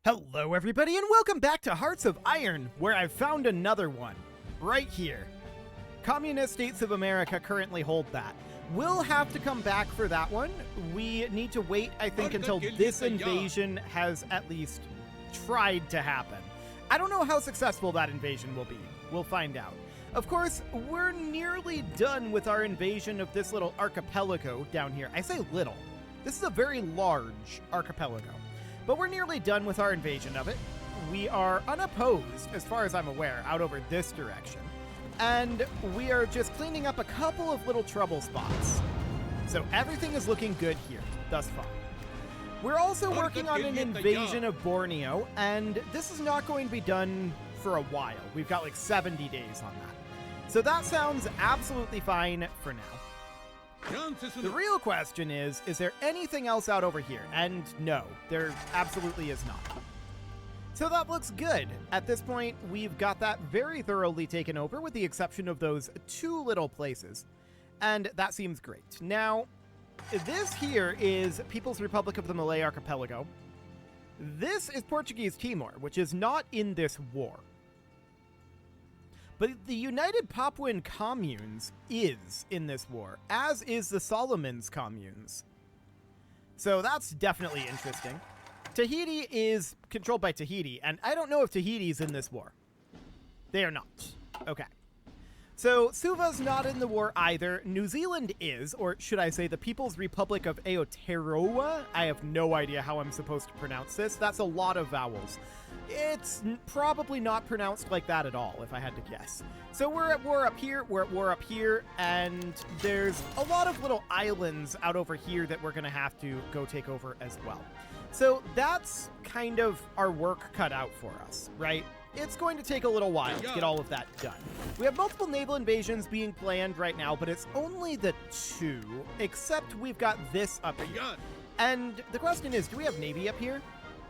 Hello everybody and welcome back to Hearts of Iron, where I've found another one. Right here. Communist States of America currently hold that. We'll have to come back for that one. We need to wait, I think, until this invasion has at least tried to happen. I don't know how successful that invasion will be. We'll find out. Of course, we're nearly done with our invasion of this little archipelago down here. I say little. This is a very large archipelago. But we're nearly done with our invasion of it. We are unopposed, as far as I'm aware, out over this direction. And we are just cleaning up a couple of little trouble spots. So everything is looking good here, thus far. We're also working on an invasion of Borneo, and this is not going to be done for a while. We've got like 70 days on that. So that sounds absolutely fine for now. The real question is there anything else out over here? And no, there absolutely is not. So that looks good. At this point, we've got that very thoroughly taken over, with the exception of those two little places. And that seems great. Now, this here is People's Republic of the Malay Archipelago. This is Portuguese Timor, which is not in this war. But the United Papuan Communes is in this war, as is the Solomons Communes. So that's definitely interesting. Tahiti is controlled by Tahiti, and I don't know if Tahiti's in this war. They are not. Okay. So Suva's not in the war either. New Zealand is, or should I say the People's Republic of Aotearoa? I have no idea how I'm supposed to pronounce this. That's a lot of vowels. It's probably not pronounced like that at all, if I had to guess. So we're at war up here, we're at war up here, and there's a lot of little islands out over here that we're going to have to go take over as well. So that's kind of our work cut out for us, right? It's going to take a little while to get all of that done. We have multiple naval invasions being planned right now, but it's only the two, except we've got this up here. And the question is, do we have Navy up here?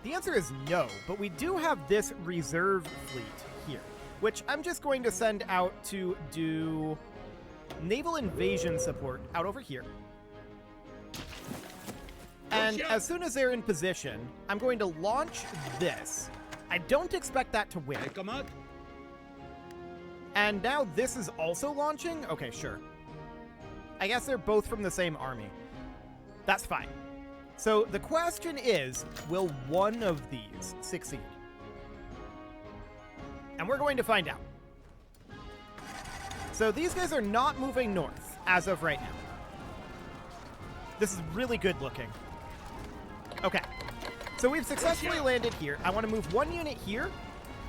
The answer is no, but we do have this reserve fleet here, which I'm just going to send out to do naval invasion support out over here. And as soon as they're in position, I'm going to launch this. I don't expect that to win. And now this is also launching? Okay, sure. I guess they're both from the same army. That's fine. So the question is, will one of these succeed? And we're going to find out. So these guys are not moving north as of right now. This is really good looking. Okay. So we've successfully landed here. I want to move one unit here,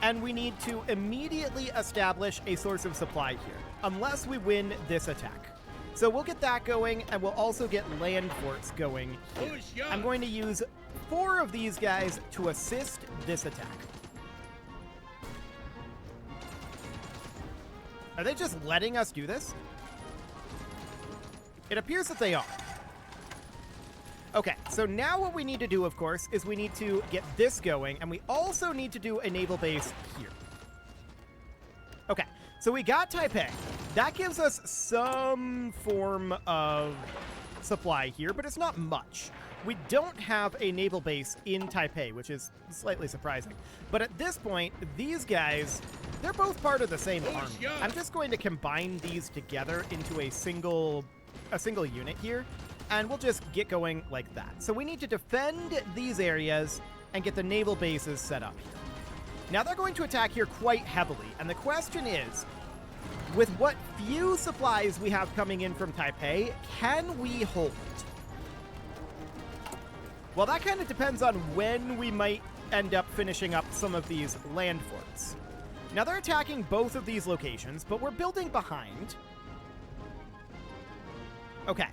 and we need to immediately establish a source of supply here, unless we win this attack. So we'll get that going, and we'll also get land forts going here. I'm going to use 4 of these guys to assist this attack. Are they just letting us do this? It appears that they are. Okay, so now what we need to do, of course, is we need to get this going, and we also need to do a naval base here. Okay, so we got Taipei. That gives us some form of supply here, but it's not much. We don't have a naval base in Taipei, which is slightly surprising. But at this point, these guys, they're both part of the same army. I'm just going to combine these together into a single unit here, and we'll just get going like that. So we need to defend these areas and get the naval bases set up here. Now they're going to attack here quite heavily, and the question is, with what few supplies we have coming in from Taipei, can we hold? Well, that kind of depends on when we might end up finishing up some of these land forts. Now they're attacking both of these locations, but we're building behind. Okay.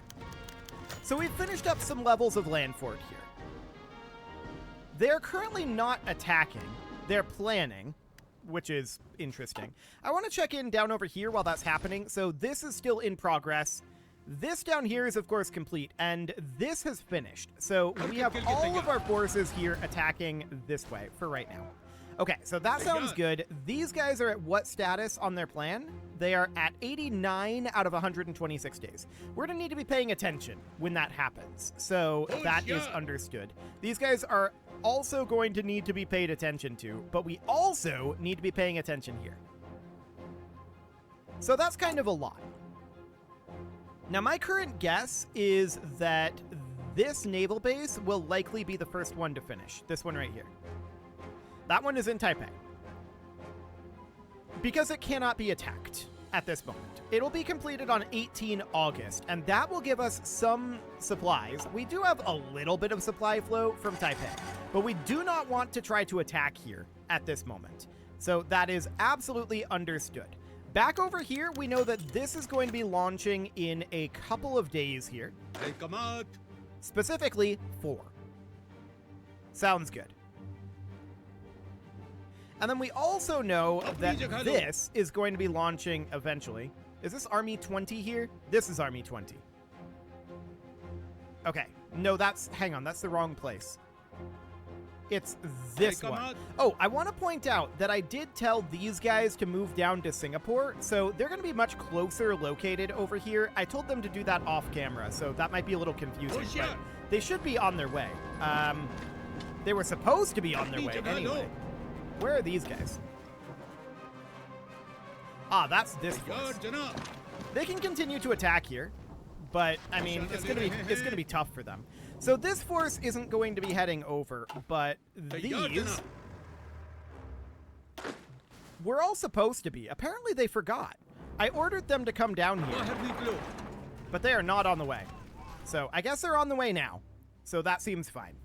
So we've finished up some levels of land fort here. They're currently not attacking. They're planning, which is interesting. I want to check in down over here while that's happening. So this is still in progress. This down here is, of course, complete, and this has finished. So we have all of our forces here attacking this way for right now. Okay, so that sounds good. These guys are at what status on their plan? They are at 89 out of 126 days. We're going to need to be paying attention when that happens. So that is understood. These guys are also going to need to be paid attention to, but we also need to be paying attention here. So that's kind of a lot. Now, my current guess is that this naval base will likely be the first one to finish. This one right here. That one is in Taipei. Because it cannot be attacked at this moment. It'll be completed on 18 August, and that will give us some supplies. We do have a little bit of supply flow from Taipei, but we do not want to try to attack here at this moment. So that is absolutely understood. Back over here, we know that this is going to be launching in a couple of days here. Hey, come out. Specifically 4. Sounds good. And then we also know that this is going to be launching eventually. Is this Army 20 here? This is Army 20. Okay. No, hang on, that's the wrong place. It's this one. Oh, I want to point out that I did tell these guys to move down to Singapore, so they're going to be much closer located over here. I told them to do that off camera, so that might be a little confusing, but they should be on their way. They were supposed to be on their way anyway. Where are these guys? Ah, that's this force. They can continue to attack here, but I mean, it's gonna be tough for them. So this force isn't going to be heading over, but these were all supposed to be. Apparently they forgot. I ordered them to come down here, but they are not on the way. So I guess they're on the way now. So that seems fine.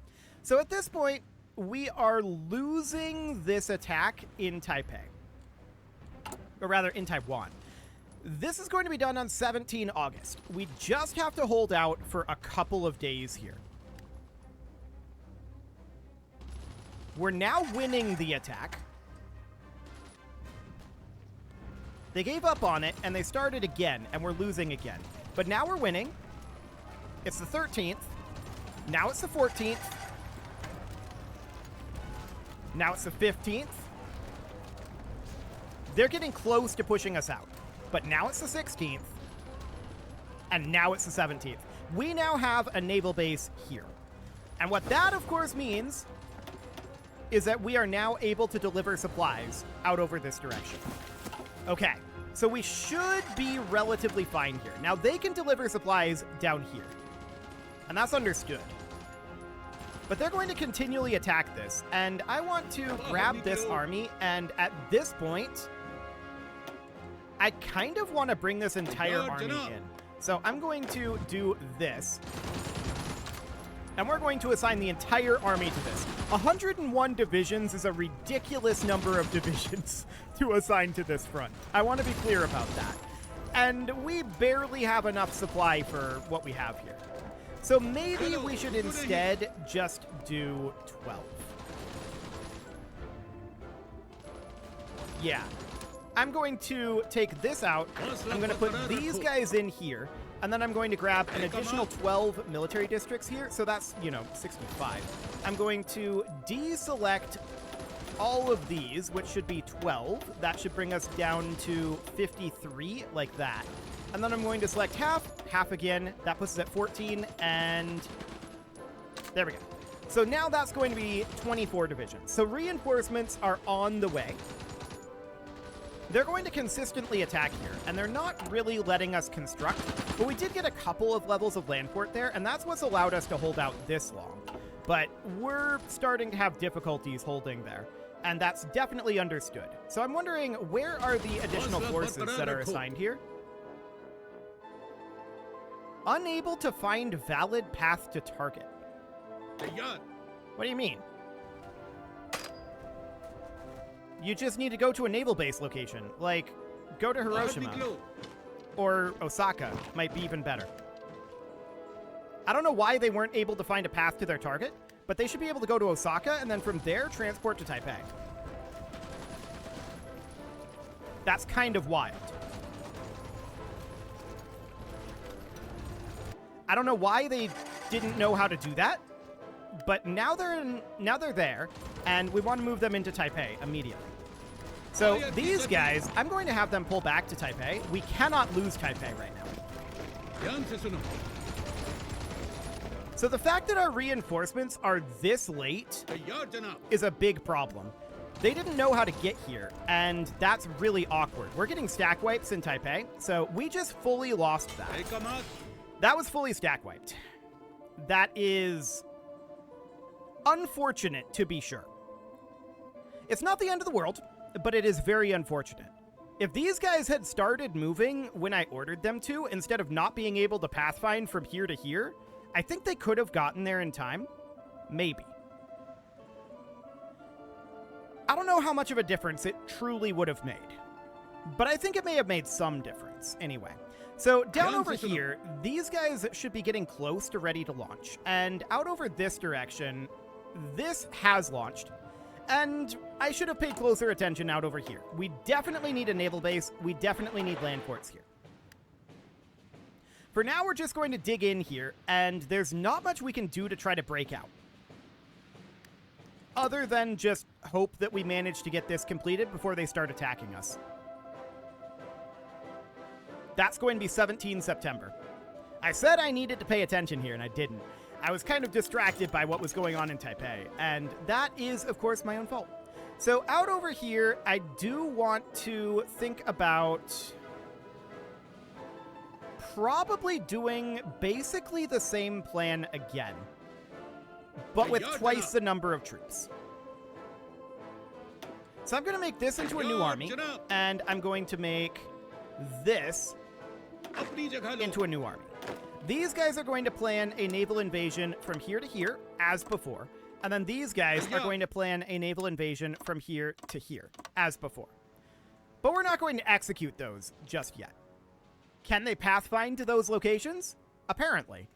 So at this point, we are losing this attack in Taipei. Or rather, in Taiwan. This is going to be done on 17 August. We just have to hold out for a couple of days here. We're now winning the attack. They gave up on it, and they started again, and we're losing again. But now we're winning. It's the 13th. Now it's the 14th. Now it's the 15th. They're getting close to pushing us out. But now it's the 16th. And now it's the 17th. We now have a naval base here. And what that, of course, means is that we are now able to deliver supplies out over this direction. Okay, so we should be relatively fine here. Now, they can deliver supplies down here. And that's understood. But they're going to continually attack this, and I want to grab this army, and at this point, I kind of want to bring this entire army in. So I'm going to do this, and we're going to assign the entire army to this. 101 divisions is a ridiculous number of divisions to assign to this front. I want to be clear about that. And we barely have enough supply for what we have here. So maybe we should instead just do 12. Yeah. I'm going to take this out. I'm going to put these guys in here. And then I'm going to grab an additional 12 military districts here. So that's, 65. I'm going to deselect all of these, which should be 12. That should bring us down to 53, like that. And then I'm going to select half again. That puts us at 14, and there we go. So now that's going to be 24 divisions. So reinforcements are on the way. They're going to consistently attack here, and they're not really letting us construct, but we did get a couple of levels of land port there, and that's what's allowed us to hold out this long. But we're starting to have difficulties holding there, and that's definitely understood. So I'm wondering, where are the additional forces that are assigned here? Unable to find valid path to target. What do you mean? You just need to go to a naval base location. Like, go to Hiroshima. Or Osaka might be even better. I don't know why they weren't able to find a path to their target, but they should be able to go to Osaka and then from there transport to Taipei. That's kind of wild. I don't know why they didn't know how to do that, but now they're there, and we want to move them into Taipei immediately. So these guys, I'm going to have them pull back to Taipei. We cannot lose Taipei right now. So the fact that our reinforcements are this late is a big problem. They didn't know how to get here, and that's really awkward. We're getting stack wipes in Taipei, so we just fully lost that. That was fully stack wiped. That is unfortunate, to be sure. It's not the end of the world, but it is very unfortunate. If these guys had started moving when I ordered them to, instead of not being able to pathfind from here to here, I think they could have gotten there in time. Maybe. I don't know how much of a difference it truly would have made, but I think it may have made some difference anyway. So down over here, these guys should be getting close to ready to launch. And out over this direction, this has launched. And I should have paid closer attention out over here. We definitely need a naval base. We definitely need land forts here. For now, we're just going to dig in here, and there's not much we can do to try to break out. Other than just hope that we manage to get this completed before they start attacking us. That's going to be 17 September. I said I needed to pay attention here, and I didn't. I was kind of distracted by what was going on in Taipei, and that is, of course, my own fault. So out over here, I do want to think about probably doing basically the same plan again, but with twice the number of troops. So I'm going to make this into a new army, and I'm going to make this into a new army. These guys are going to plan a naval invasion from here to here, as before. And then these guys are going to plan a naval invasion from here to here, as before. But we're not going to execute those just yet. Can they pathfind to those locations? Apparently.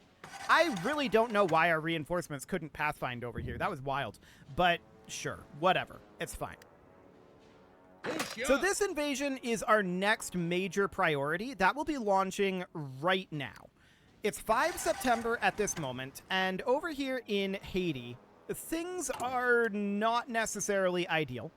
I really don't know why our reinforcements couldn't pathfind over here. That was wild. But sure, whatever. It's fine. So this invasion is our next major priority. That will be launching right now. It's 5 September at this moment, and over here in Haiti, things are not necessarily ideal.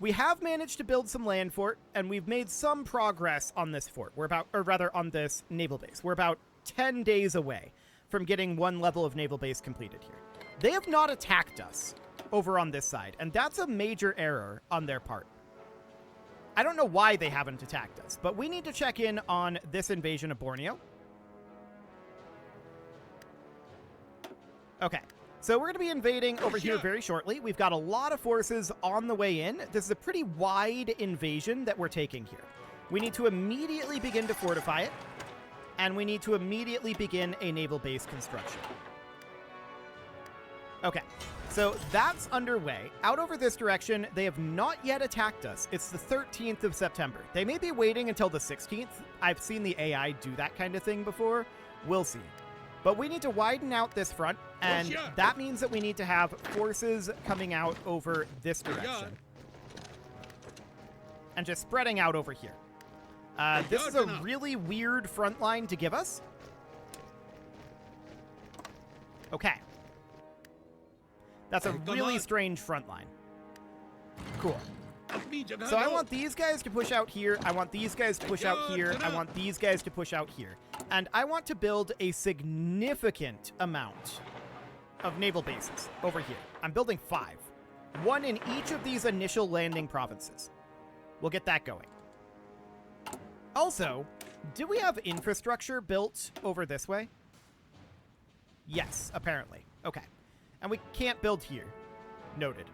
We have managed to build some land fort, and we've made some progress on this fort. On this naval base. We're about 10 days away from getting one level of naval base completed here. They have not attacked us over on this side, and that's a major error on their part. I don't know why they haven't attacked us, but we need to check in on this invasion of Borneo. Okay, so we're going to be invading over here very shortly. We've got a lot of forces on the way in. This is a pretty wide invasion that we're taking here. We need to immediately begin to fortify it, and we need to immediately begin a naval base construction. Okay, so that's underway. Out over this direction, they have not yet attacked us. It's the 13th of September. They may be waiting until the 16th. I've seen the AI do that kind of thing before. We'll see. But we need to widen out this front, and that means that we need to have forces coming out over this direction. And just spreading out over here. This is a really weird front line to give us. Okay. That's a really strange front line. Cool. So I want these guys to push out here. I want these guys to push out here. I want these guys to push out here. And I want to build a significant amount of naval bases over here. I'm building 5. 1 in each of these initial landing provinces. We'll get that going. Also, do we have infrastructure built over this way? Yes, apparently. Okay. And we can't build here. Noted.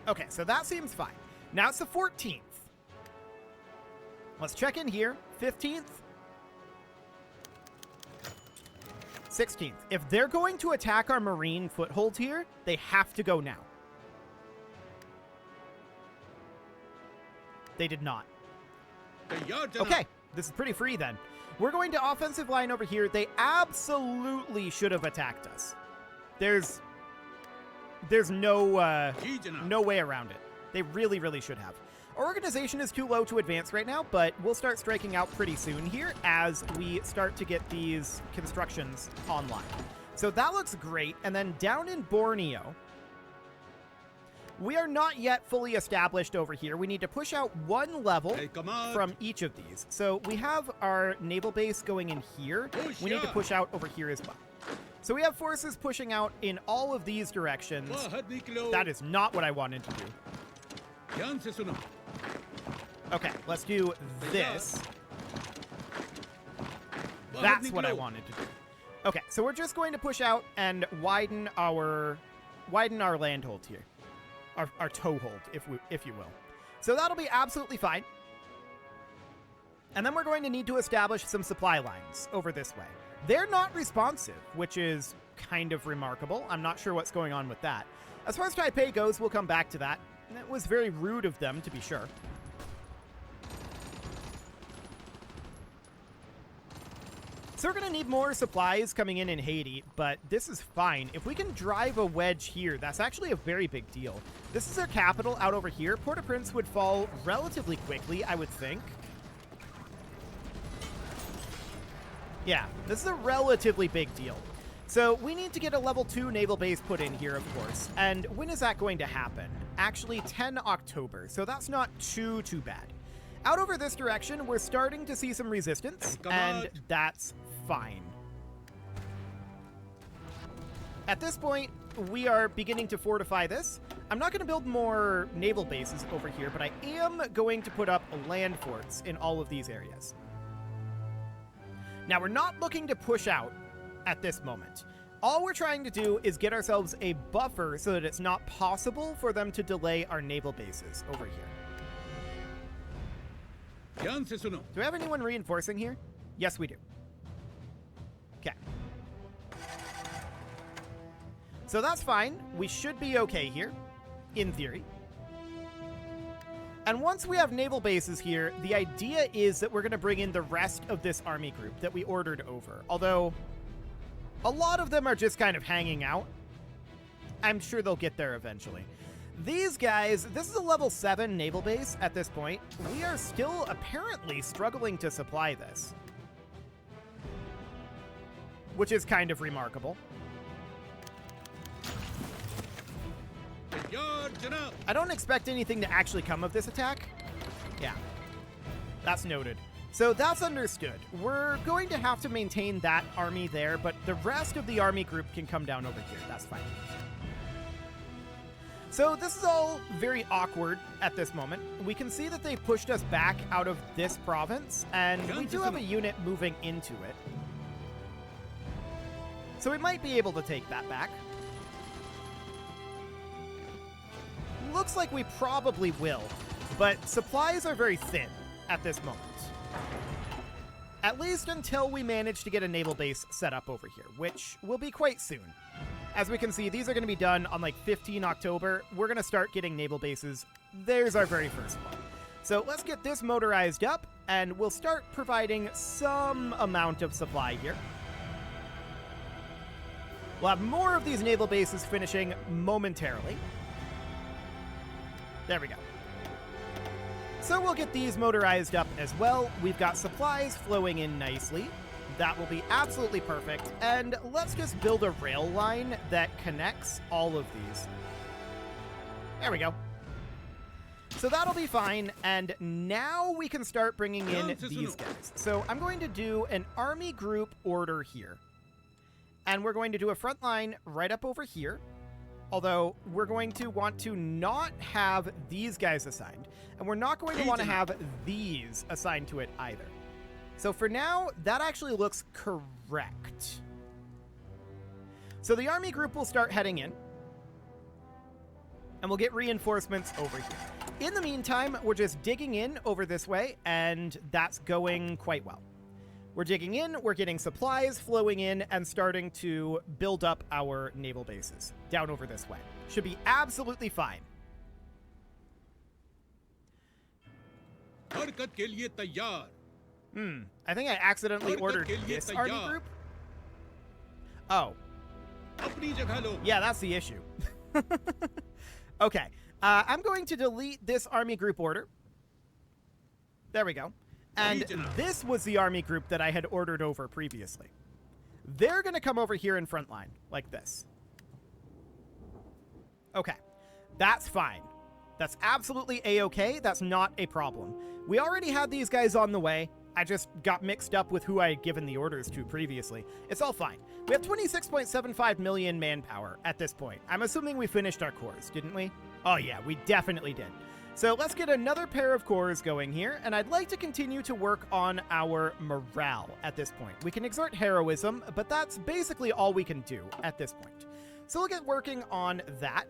Okay, so that seems fine. Now it's the 14th. Let's check in here. 15th. 16th. If they're going to attack our marine foothold here, they have to go now. They did not. Okay, this is pretty free then. We're going to offensive line over here. They absolutely should have attacked us. There's no way around it. They really, really should have. Our organization is too low to advance right now, but we'll start striking out pretty soon here as we start to get these constructions online. So that looks great. And then down in Borneo, we are not yet fully established over here. We need to push out 1 level from each of these. So we have our naval base going in here. We need to push out over here as well. So we have forces pushing out in all of these directions. That is not what I wanted to do. Okay, let's do this. That's what I wanted to do. Okay, so we're just going to push out and widen our landhold here. Our toehold, if you will. So that'll be absolutely fine. And then we're going to need to establish some supply lines over this way. They're not responsive, which is kind of remarkable. I'm not sure what's going on with that. As far as Taipei goes, we'll come back to that. It was very rude of them, to be sure. So we're going to need more supplies coming in Haiti, but this is fine. If we can drive a wedge here, that's actually a very big deal. This is our capital out over here. Port-au-Prince would fall relatively quickly, I would think. Yeah, this is a relatively big deal. So we need to get a level 2 naval base put in here, of course. And when is that going to happen? Actually, 10 October, so that's not too bad. Out over this direction, we're starting to see some resistance, and that's fine. At this point, we are beginning to fortify this. I'm not going to build more naval bases over here, but I am going to put up land forts in all of these areas. Now, we're not looking to push out at this moment. All we're trying to do is get ourselves a buffer so that it's not possible for them to delay our naval bases over here. Do we have anyone reinforcing here? Yes, we do. Okay. So that's fine. We should be okay here, in theory. And once we have naval bases here, the idea is that we're going to bring in the rest of this army group that we ordered over. Although, a lot of them are just kind of hanging out. I'm sure they'll get there eventually. These guys, this is a level 7 naval base at this point. We are still apparently struggling to supply this, which is kind of remarkable. I don't expect anything to actually come of this attack. Yeah, that's noted. So that's understood. We're going to have to maintain that army there, but the rest of the army group can come down over here. That's fine. So this is all very awkward at this moment. We can see that they pushed us back out of this province, and we do have a unit moving into it. So we might be able to take that back. Looks like we probably will, but supplies are very thin at this moment. At least until we manage to get a naval base set up over here, which will be quite soon. As we can see, these are going to be done on like 15 October. We're going to start getting naval bases. There's our very first one. So let's get this motorized up, and we'll start providing some amount of supply here. We'll have more of these naval bases finishing momentarily. There we go. So we'll get these motorized up as well. We've got supplies flowing in nicely. That will be absolutely perfect. And let's just build a rail line that connects all of these. There we go. So that'll be fine. And now we can start bringing in these guys. So I'm going to do an army group order here. And we're going to do a front line right up over here. Although we're going to want to not have these guys assigned. And we're not going to want to have these assigned to it either. So for now, that actually looks correct. So the army group will start heading in. And we'll get reinforcements over here. In the meantime, we're just digging in over this way, and that's going quite well. We're digging in, we're getting supplies flowing in, and starting to build up our naval bases down over this way. Should be absolutely fine. I think I accidentally ordered this army group. Oh. Yeah, that's the issue. Okay. I'm going to delete this army group order. There we go. And this was the army group that I had ordered over previously. They're going to come over here in front line, like this. Okay. That's fine. That's absolutely A-okay. That's not a problem. We already had these guys on the way. I just got mixed up with who I had given the orders to previously. It's all fine. We have 26.75 million manpower at this point. I'm assuming we finished our cores, didn't we? Oh yeah, we definitely did. So let's get another pair of cores going here, and I'd like to continue to work on our morale at this point. We can exert heroism, but that's basically all we can do at this point. So we'll get working on that.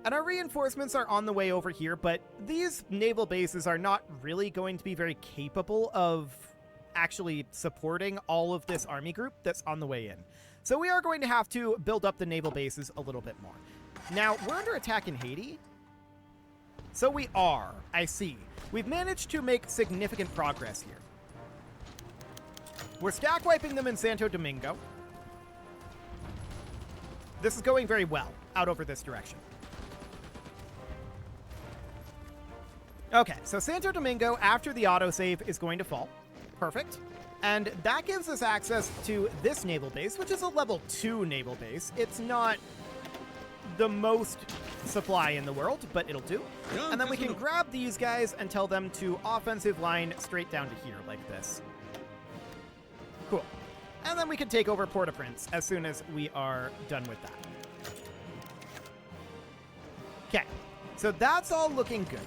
And our reinforcements are on the way over here, but these naval bases are not really going to be very capable of actually supporting all of this army group that's on the way in. So we are going to have to build up the naval bases a little bit more. Now, we're under attack in Haiti. So we are, I see. We've managed to make significant progress here. We're stack wiping them in Santo Domingo. This is going very well out over this direction. Okay, so Santo Domingo, after the autosave, is going to fall. Perfect. And that gives us access to this naval base, which is a level 2 naval base. It's not the most supply in the world, but it'll do. And then we can grab these guys and tell them to offensive line straight down to here, like this. Cool. And then we can take over Port-au-Prince as soon as we are done with that. Okay, so that's all looking good.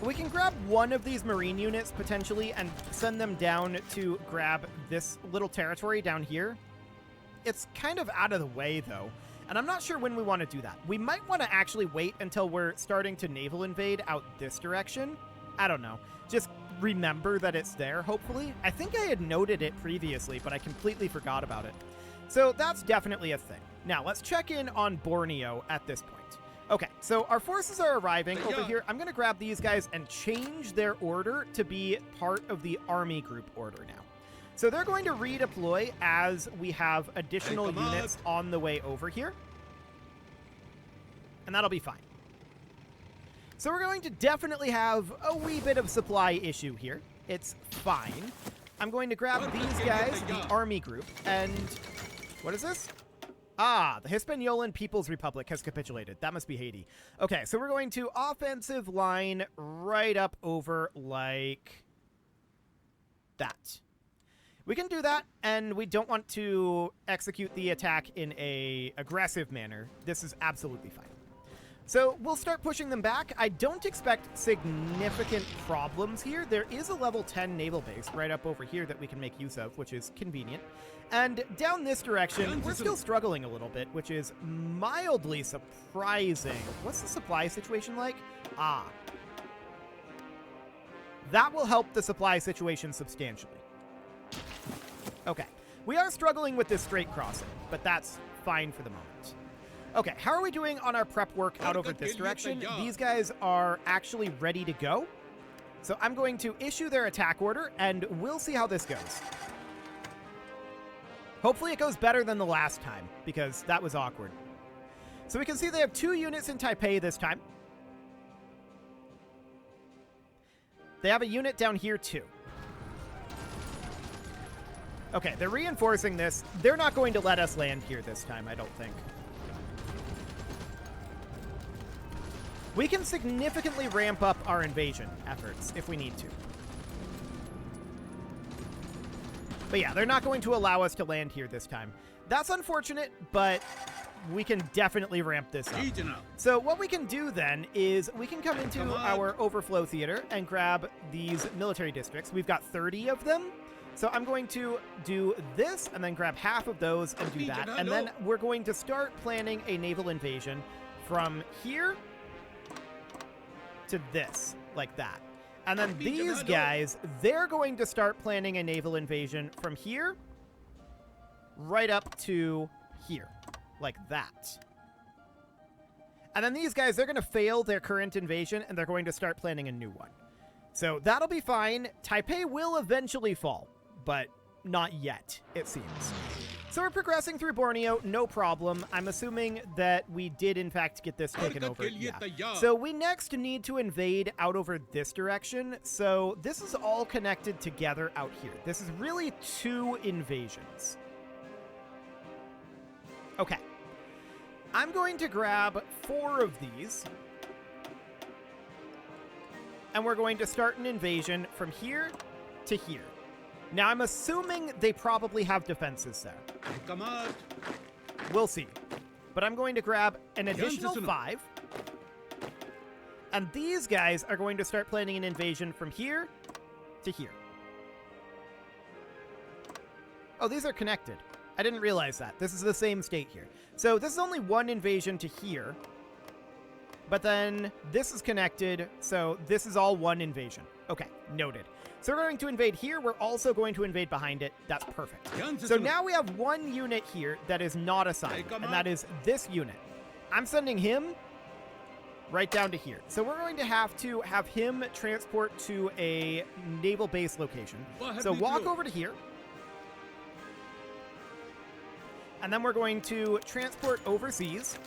We can grab one of these marine units potentially and send them down to grab this little territory down here. It's kind of out of the way though, and I'm not sure when we want to do that. We might want to actually wait until we're starting to naval invade out this direction. I don't know. Just remember that it's there, hopefully. I think I had noted it previously, but I completely forgot about it. So that's definitely a thing. Now let's check in on Borneo at this point. Okay, so our forces are arriving over here. I'm going to grab these guys and change their order to be part of the army group order now. So they're going to redeploy as we have additional units on the way over here. And that'll be fine. So we're going to definitely have a wee bit of supply issue here. It's fine. I'm going to grab these guys, the army group, and what is this? Ah, the Hispaniolan People's Republic has capitulated. That must be Haiti. Okay, so we're going to offensive line right up over like that. We can do that, and we don't want to execute the attack in a aggressive manner. This is absolutely fine. So we'll start pushing them back. I don't expect significant problems here. There is a level 10 naval base right up over here that we can make use of, which is convenient. And down this direction, we're still struggling a little bit, which is mildly surprising. What's the supply situation like? Ah. That will help the supply situation substantially. Okay. We are struggling with this straight crossing, but that's fine for the moment. Okay, how are we doing on our prep work out over this direction? These guys are actually ready to go. So I'm going to issue their attack order, and we'll see how this goes. Hopefully it goes better than the last time, because that was awkward. So we can see they have 2 units in Taipei this time. They have a unit down here, too. Okay, they're reinforcing this. They're not going to let us land here this time, I don't think. We can significantly ramp up our invasion efforts if we need to. But yeah, they're not going to allow us to land here this time. That's unfortunate, but we can definitely ramp this up. So what we can do then is we can come into our overflow theater and grab these military districts. We've got 30 of them. So I'm going to do this and then grab half of those and do that. And then we're going to start planning a naval invasion from here to this, like that. And then these guys, they're going to start planning a naval invasion from here right up to here, like that. And then these guys, they're going to fail their current invasion, and they're going to start planning a new one. So that'll be fine. Taipei will eventually fall, but not yet, it seems. So we're progressing through Borneo, no problem. I'm assuming that we did, in fact, get this taken over. Yeah. So we next need to invade out over this direction. So this is all connected together out here. This is really 2 invasions. Okay. I'm going to grab 4 of these. and we're going to start an invasion from here to here. Now, I'm assuming they probably have defenses there. Come out. We'll see. But I'm going to grab an additional 5. And these guys are going to start planning an invasion from here to here. Oh, these are connected. I didn't realize that. This is the same state here. So this is only one invasion to here. But then this is connected, so this is all one invasion. Okay, noted. So we're going to invade here. We're also going to invade behind it. That's perfect. So now we have one unit here that is not assigned, and that is this unit. I'm sending him right down to here. So we're going to have him transport to a naval base location. So walk over to here. And then we're going to transport overseas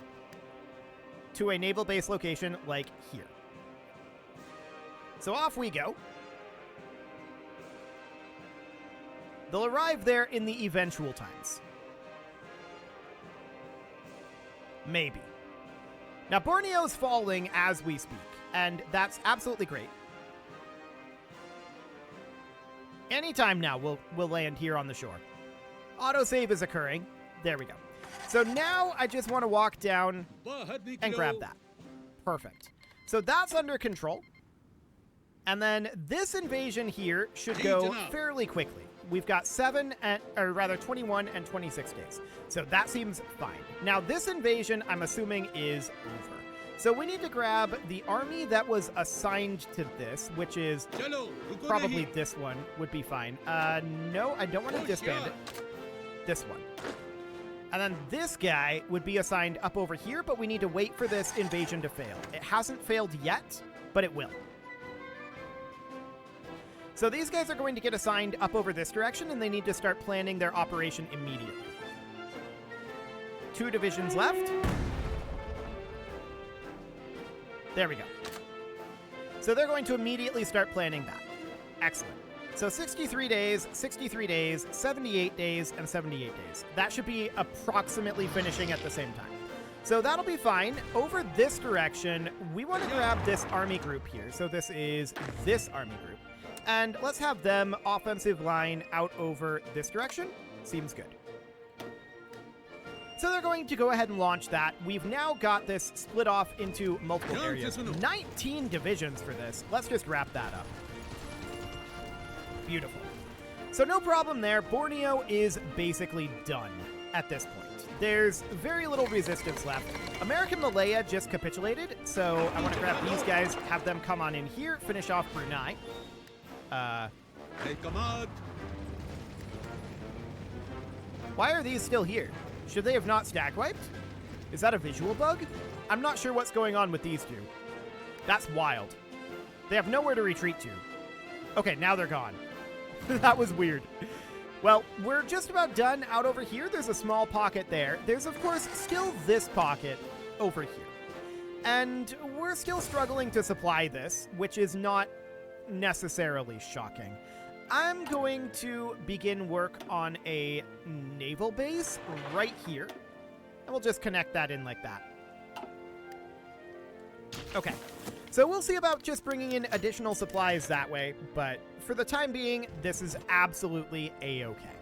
to a naval base location like here. So off we go. They'll arrive there in the eventual times. Maybe. Now, Borneo's falling as we speak, and that's absolutely great. Anytime now, we'll land here on the shore. Autosave is occurring. There we go. So now I just want to walk down and grab that. Perfect. So that's under control. And then this invasion here should go fairly quickly. We've got 21 and 26 days. So that seems fine. Now this invasion, I'm assuming, is over. So we need to grab the army that was assigned to this, which is probably this one would be fine. No, I don't want to disband it. This one. And then this guy would be assigned up over here, but we need to wait for this invasion to fail. It hasn't failed yet, but it will. So these guys are going to get assigned up over this direction, and they need to start planning their operation immediately. 2 divisions left. There we go. So they're going to immediately start planning that. Excellent. So 63 days, 63 days, 78 days, and 78 days. That should be approximately finishing at the same time. So that'll be fine. Over this direction, we want to grab this army group here. So this is this army group. And let's have them offensive line out over this direction. Seems good. So they're going to go ahead and launch that. We've now got this split off into multiple areas. 19 divisions for this. Let's just wrap that up. Beautiful. So no problem there. Borneo is basically done at this point. There's very little resistance left. American Malaya just capitulated, so I want to grab these guys, have them come on in here, finish off Brunei. Why are these still here? Should they have not stag wiped? Is that a visual bug? I'm not sure what's going on with these two. That's wild. They have nowhere to retreat to. Okay, now they're gone. That was weird. Well, we're just about done out over here. There's a small pocket there. There's, of course, still this pocket over here. And we're still struggling to supply this, which is not necessarily shocking. I'm going to begin work on a naval base right here. And we'll just connect that in like that. Okay. So we'll see about just bringing in additional supplies that way, but for the time being, this is absolutely A-okay.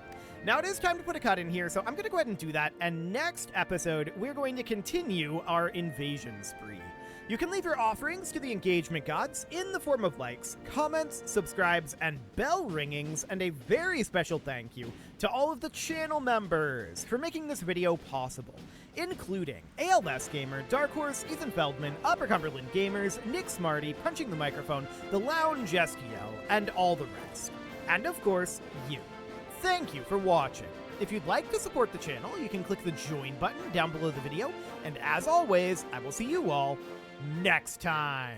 Now it is time to put a cut in here, so I'm going to go ahead and do that, and next episode, we're going to continue our invasion spree. You can leave your offerings to the engagement gods in the form of likes, comments, subscribes, and bell ringings, and a very special thank you to all of the channel members for making this video possible, including ALS Gamer, Dark Horse, Ethan Feldman, Upper Cumberland Gamers, Nick Smarty, Punching the Microphone, The Lounge STL, and all the rest. And of course, you. Thank you for watching. If you'd like to support the channel, you can click the join button down below the video, and as always, I will see you all next time.